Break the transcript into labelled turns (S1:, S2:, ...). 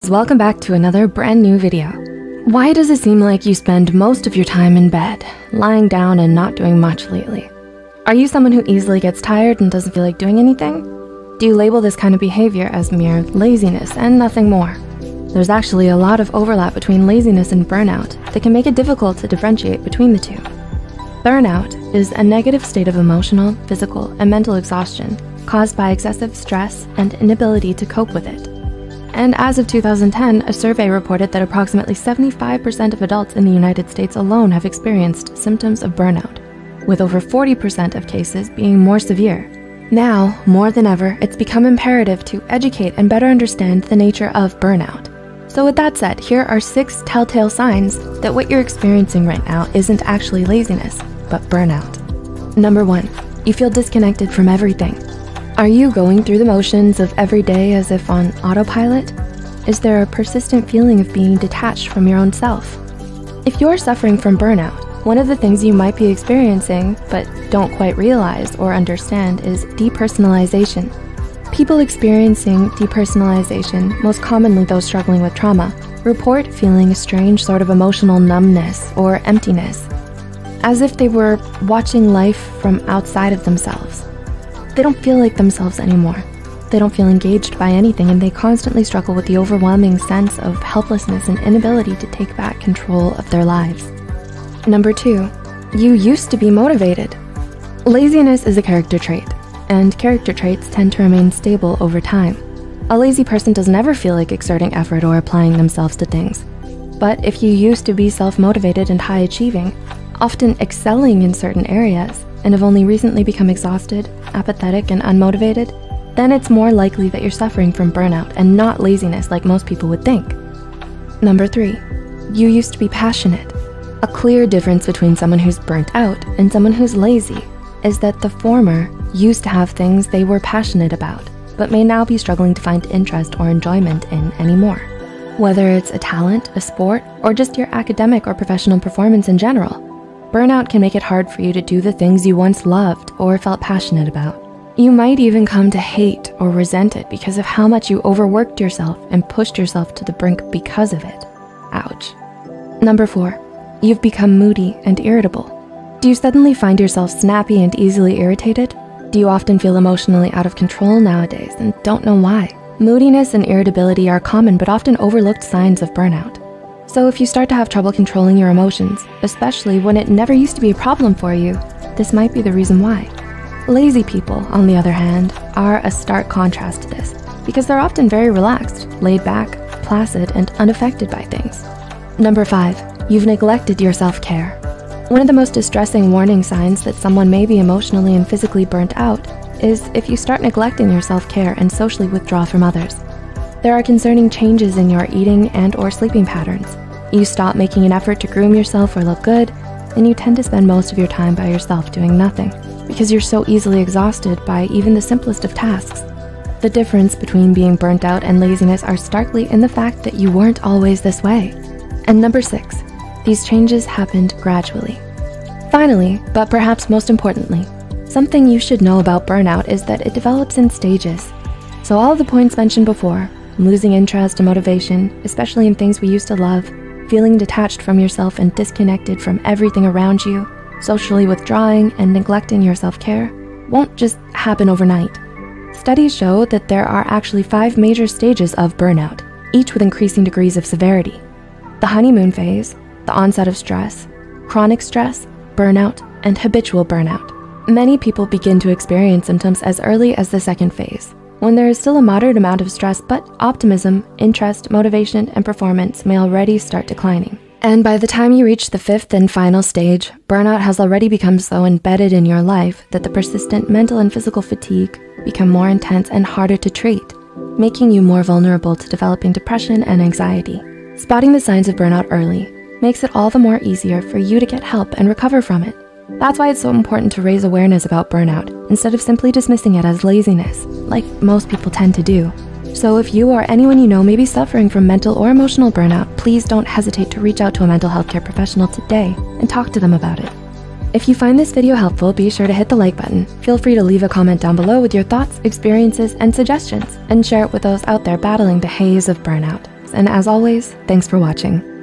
S1: Welcome back to another brand new video. Why does it seem like you spend most of your time in bed, lying down and not doing much lately? Are you someone who easily gets tired and doesn't feel like doing anything? Do you label this kind of behavior as mere laziness and nothing more? There's actually a lot of overlap between laziness and burnout that can make it difficult to differentiate between the two. Burnout is a negative state of emotional, physical, and mental exhaustion caused by excessive stress and inability to cope with it. And as of 2010, a survey reported that approximately 75% of adults in the United States alone have experienced symptoms of burnout, with over 40% of cases being more severe. Now, more than ever, it's become imperative to educate and better understand the nature of burnout. So with that said, here are 6 telltale signs that what you're experiencing right now isn't actually laziness, but burnout. Number 1, you feel disconnected from everything. Are you going through the motions of every day as if on autopilot? Is there a persistent feeling of being detached from your own self? If you're suffering from burnout, one of the things you might be experiencing but don't quite realize or understand is depersonalization. People experiencing depersonalization, most commonly those struggling with trauma, report feeling a strange sort of emotional numbness or emptiness, as if they were watching life from outside of themselves. They don't feel like themselves anymore. They don't feel engaged by anything, and they constantly struggle with the overwhelming sense of helplessness and inability to take back control of their lives. Number 2, you used to be motivated. Laziness is a character trait, and character traits tend to remain stable over time. A lazy person doesn't ever feel like exerting effort or applying themselves to things. But if you used to be self-motivated and high-achieving, often excelling in certain areas, and have only recently become exhausted, apathetic, and unmotivated, then it's more likely that you're suffering from burnout and not laziness like most people would think. Number 3, you used to be passionate. A clear difference between someone who's burnt out and someone who's lazy is that the former used to have things they were passionate about, but may now be struggling to find interest or enjoyment in anymore. Whether it's a talent, a sport, or just your academic or professional performance in general, burnout can make it hard for you to do the things you once loved or felt passionate about. You might even come to hate or resent it because of how much you overworked yourself and pushed yourself to the brink because of it. Ouch. Number 4, you've become moody and irritable. Do you suddenly find yourself snappy and easily irritated? Do you often feel emotionally out of control nowadays and don't know why? Moodiness and irritability are common but often overlooked signs of burnout. So if you start to have trouble controlling your emotions, especially when it never used to be a problem for you, this might be the reason why. Lazy people, on the other hand, are a stark contrast to this because they're often very relaxed, laid back, placid, and unaffected by things. Number 5, you've neglected your self-care. One of the most distressing warning signs that someone may be emotionally and physically burnt out is if you start neglecting your self-care and socially withdraw from others. There are concerning changes in your eating and or sleeping patterns. You stop making an effort to groom yourself or look good, and you tend to spend most of your time by yourself doing nothing because you're so easily exhausted by even the simplest of tasks. The difference between being burnt out and laziness are starkly in the fact that you weren't always this way. And number 6, these changes happened gradually. Finally, but perhaps most importantly, something you should know about burnout is that it develops in stages. So all of the points mentioned before, losing interest and motivation, especially in things we used to love, feeling detached from yourself and disconnected from everything around you, socially withdrawing and neglecting your self-care, won't just happen overnight. Studies show that there are actually 5 major stages of burnout, each with increasing degrees of severity. The honeymoon phase, the onset of stress, chronic stress, burnout, and habitual burnout. Many people begin to experience symptoms as early as the 2nd phase, when there is still a moderate amount of stress, but optimism, interest, motivation, and performance may already start declining. And by the time you reach the 5th and final stage, burnout has already become so embedded in your life that the persistent mental and physical fatigue become more intense and harder to treat, making you more vulnerable to developing depression and anxiety. Spotting the signs of burnout early makes it all the more easier for you to get help and recover from it. That's why it's so important to raise awareness about burnout instead of simply dismissing it as laziness, like most people tend to do. So if you or anyone you know may be suffering from mental or emotional burnout, please don't hesitate to reach out to a mental health care professional today and talk to them about it. If you find this video helpful, be sure to hit the like button. Feel free to leave a comment down below with your thoughts, experiences, and suggestions, and share it with those out there battling the haze of burnout. And as always, thanks for watching.